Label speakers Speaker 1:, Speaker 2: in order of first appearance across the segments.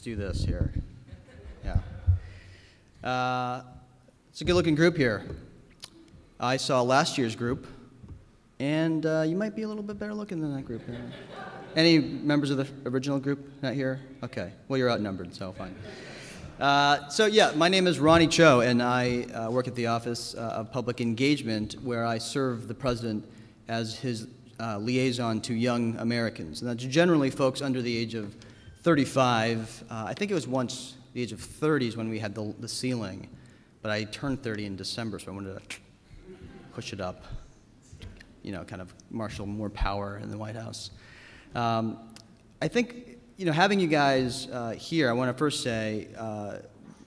Speaker 1: do this here. Yeah. It's a good-looking group here. I saw last year's group, and you might be a little bit better looking than that group. Any members of the original group not here? Okay. Well, you're outnumbered, so fine. So yeah, my name is RonnieCho, and I work at the Office of Public Engagement, where I serve the president as his liaison to young Americans. And that's generally folks under the age of 35. I think it was once the age of 30 is when we had the ceiling, but I turned 30 in December, so I wanted to push it up, you know, kind of marshal more power in the White House. I think, you know, having you guys here, I want to first say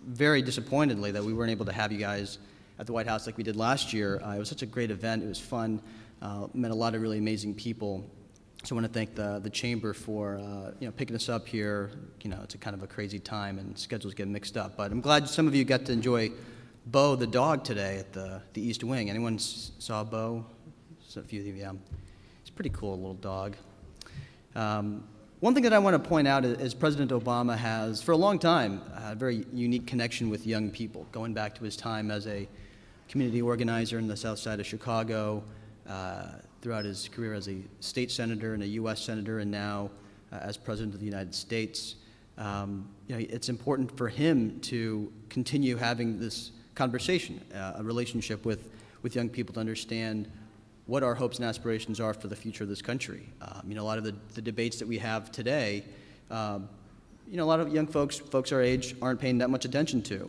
Speaker 1: very disappointedly that we weren't able to have you guys at the White House like we did last year. It was such a great event. It was fun. Met a lot of really amazing people. So I want to thank the Chamber for you know, picking us up here. You know, it's a kind of a crazy time and schedules get mixed up. But I'm glad some of you got to enjoy Bo the dog today at the East Wing. Anyone saw Bo? So a few of you, yeah. He's a pretty cool little dog. One thing that I want to point out is President Obama has, for a long time, a very unique connection with young people, going back to his time as a community organizer in the south side of Chicago, throughout his career as a state senator and a U.S. senator, and now as President of the United States. You know, it's important for him to continue having this conversation, a relationship with young people to understand what our hopes and aspirations are for the future of this country. You know, a lot of the debates that we have today, you know, a lot of young folks our age aren't paying that much attention to,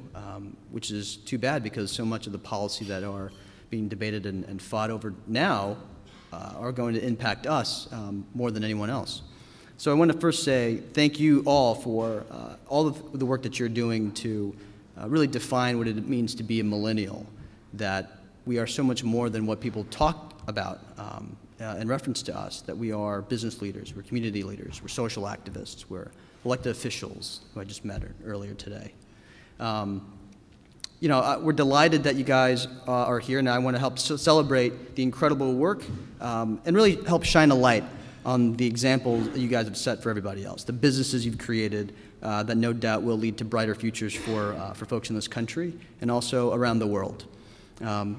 Speaker 1: which is too bad because so much of the policy that are being debated and fought over now are going to impact us more than anyone else. So I want to first say thank you all for all of the work that you're doing to really define what it means to be a millennial, that we are so much more than what people talk about in reference to us, that we are business leaders, we're community leaders, we're social activists, we're elected officials, who I just met earlier today. You know, we're delighted that you guys are here, and I want to help celebrate the incredible work and really help shine a light on the example that you guys have set for everybody else, the businesses you've created that no doubt will lead to brighter futures for folks in this country and also around the world.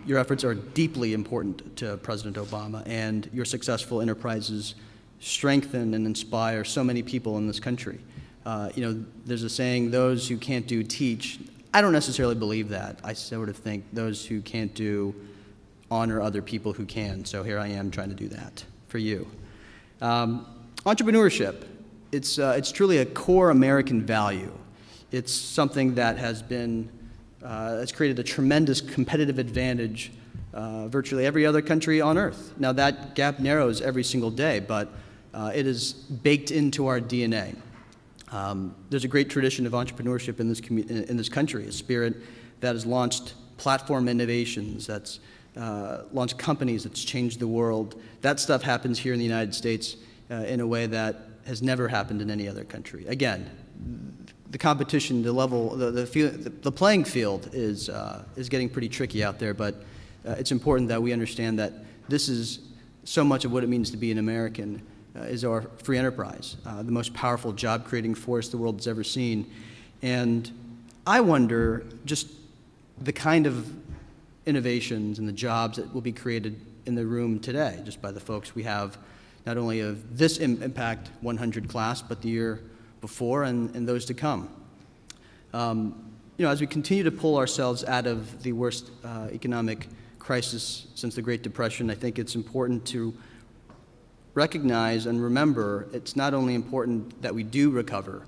Speaker 1: Your efforts are deeply important to President Obama, and your successful enterprises strengthen and inspire so many people in this country. You know, there's a saying, those who can't do, teach. I don't necessarily believe that. I sort of think those who can't do honor other people who can. So here I am trying to do that for you. Entrepreneurship, it's truly a core American value. It's something that has been, it's created a tremendous competitive advantage virtually every other country on earth. Now that gap narrows every single day, but it is baked into our DNA. There's a great tradition of entrepreneurship in this country, a spirit that has launched platform innovations, that's launched companies that's changed the world. That stuff happens here in the United States in a way that has never happened in any other country. Again, the competition, the level, the playing field is getting pretty tricky out there, but it's important that we understand that this is so much of what it means to be an American. Is our free enterprise, the most powerful job-creating force the world has ever seen. And I wonder just the kind of innovations and the jobs that will be created in the room today, just by the folks we have, not only of this Impact 100 class, but the year before and those to come. You know, as we continue to pull ourselves out of the worst economic crisis since the Great Depression, I think it's important to recognize and remember it's not only important that we do recover,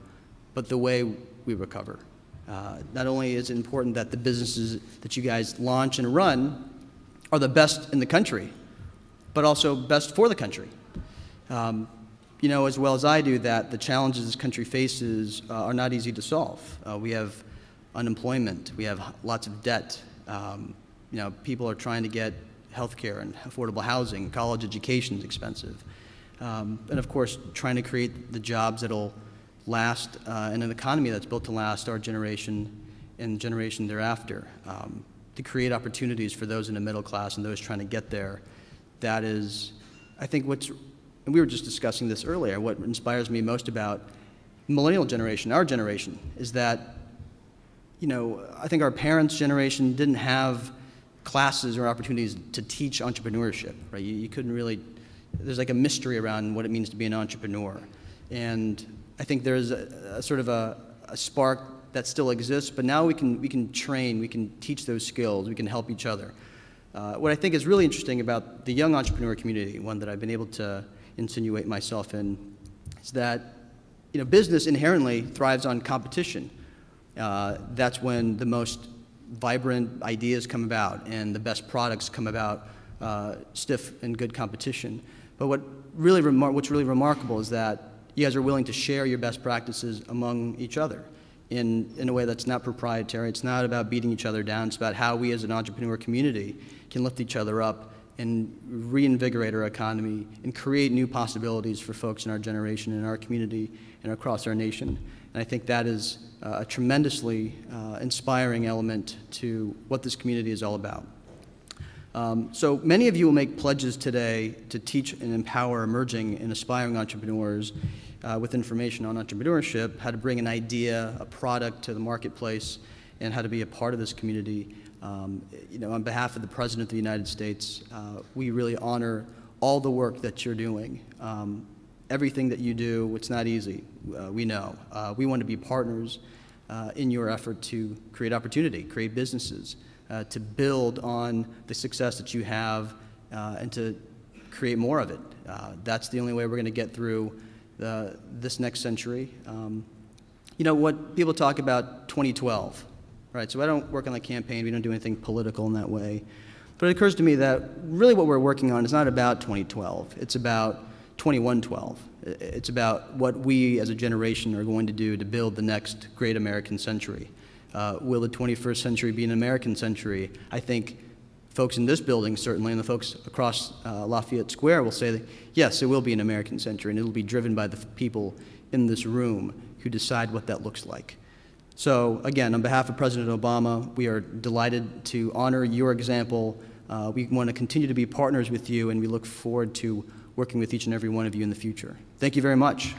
Speaker 1: but the way we recover. Not only is it important that the businesses that you guys launch and run are the best in the country, but also best for the country. You know as well as I do that the challenges this country faces are not easy to solve. We have unemployment, we have lots of debt. You know, people are trying to get health care and affordable housing, college education is expensive. And of course, trying to create the jobs that'll last in an economy that's built to last our generation and the generation thereafter. To create opportunities for those in the middle class and those trying to get there. That is, I think and we were just discussing this earlier, what inspires me most about millennial generation, our generation, is that, you know, I think our parents' generation didn't have classes or opportunities to teach entrepreneurship, right? You couldn't really, there's like a mystery around what it means to be an entrepreneur. And I think there's a sort of a spark that still exists, but now we can train, we can teach those skills, we can help each other. What I think is really interesting about the young entrepreneur community, one that I've been able to insinuate myself in, is that, you know, business inherently thrives on competition. That's when the most vibrant ideas come about and the best products come about, stiff and good competition. But what's really remarkable is that you guys are willing to share your best practices among each other in a way that's not proprietary. It's not about beating each other down. It's about how we as an entrepreneur community can lift each other up and reinvigorate our economy and create new possibilities for folks in our generation, in our community, and across our nation. And I think that is a tremendously inspiring element to what this community is all about. So many of you will make pledges today to teach and empower emerging and aspiring entrepreneurs with information on entrepreneurship, how to bring an idea, a product to the marketplace, and how to be a part of this community. You know, on behalf of the President of the United States, we really honor all the work that you're doing. Everything that you do, it's not easy, we know. We want to be partners in your effort to create opportunity, create businesses, to build on the success that you have and to create more of it. That's the only way we're going to get through this next century. You know, what people talk about 2012, right? So I don't work on the campaign. We don't do anything political in that way. But it occurs to me that really what we're working on is not about 2012. It's about 2112. It's about what we as a generation are going to do to build the next great American century. Will the 21st century be an American century? I think folks in this building, certainly, and the folks across Lafayette Square will say that, yes, it will be an American century, and it will be driven by the people in this room who decide what that looks like. So, again, on behalf of President Obama, we are delighted to honor your example. We want to continue to be partners with you, and we look forward to working with each and every one of you in the future. Thank you very much.